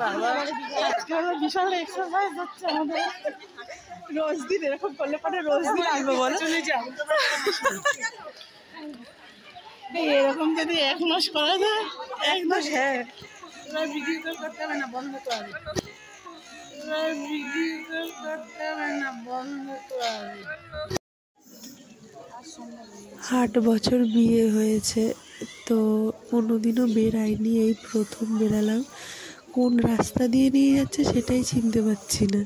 বাবা আজকে বিশাল এক্সারসাইজ হচ্ছে আমাদের। রোজ দিন এরকম করলে পরে রোজ দিন আসবো বলো। চলে যাও এরকম যদি 1 মাস করা যায়। 1 মাস হ্যাঁ এবার ভিডিও করতে হবে না, বন্ধ তো হবে। এবার ভিডিও করতে হবে না, বন্ধ তো হবে। 8 বছর বিয়ে হয়েছে, তো কোনোদিনও বেরাইনি, এই প্রথম বেরালাম। কোন রাস্তা দিয়ে নিয়ে যাচ্ছে সেটাই চিনতে পারছি না।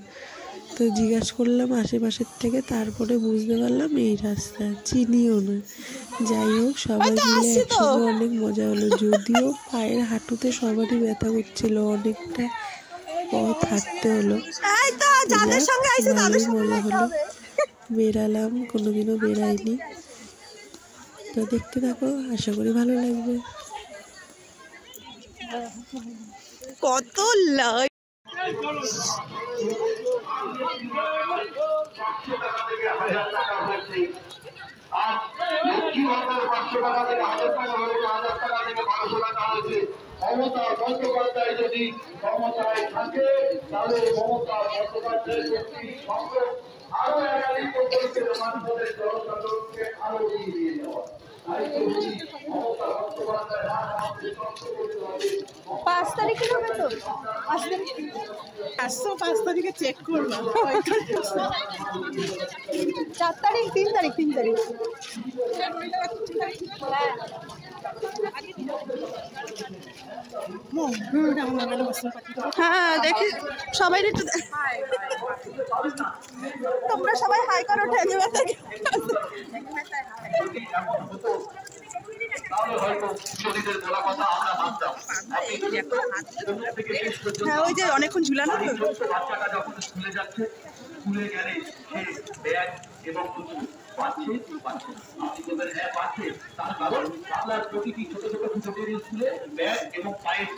তো জিজ্ঞাসা করলাম আশেপাশের থেকে, তারপরে বুঝতে পারলাম এই রাস্তা, চিনিও না। যাই হোক, সবাই মিলে একসঙ্গে অনেক মজা হলো। যদিও পায়ের হাঁটুতে সবারই ব্যথা করছিল, অনেকটা পথ হাঁটতে হলো। ভালোই মজা হলো। বেরালাম, কোনোদিনও বেরাইনি। তো দেখতে থাকো, আশা করি ভালো লাগবে। কত লাইক মমতা বন্দ্যোপাধ্যায় যদি ক্ষমতায় থাকে তাহলে মমতা বন্দ্যোপাধ্যায়ের শক্তি সংগ্রহ আরো একাধিক প্রকল্পের মাধ্যমে জনসাধারণকে আরো এগিয়ে নিয়ে যাওয়া। 5 তারিখে হবে তো? 5 তারিখে চেক করবো। 4 তারিখ 3 তারিখ 3 তারিখ। হ্যাঁ দেখি সবাই একটু, তোমরা সবাই হাই করো। হ্যাঁ ওই যে অনেকক্ষণ ঝুলানো তো। বাচ্চাটা যখন স্কুলে যাচ্ছে, স্কুলে গেলে সে ব্যাগ এবং পাচ্ছে পাচ্ছে, আপনি বলবেন হ্যাঁ পাচ্ছে, তার কারণ বাংলার প্রতিটি ছোট ছোট স্কুলে ব্যাগ এবং পায়ের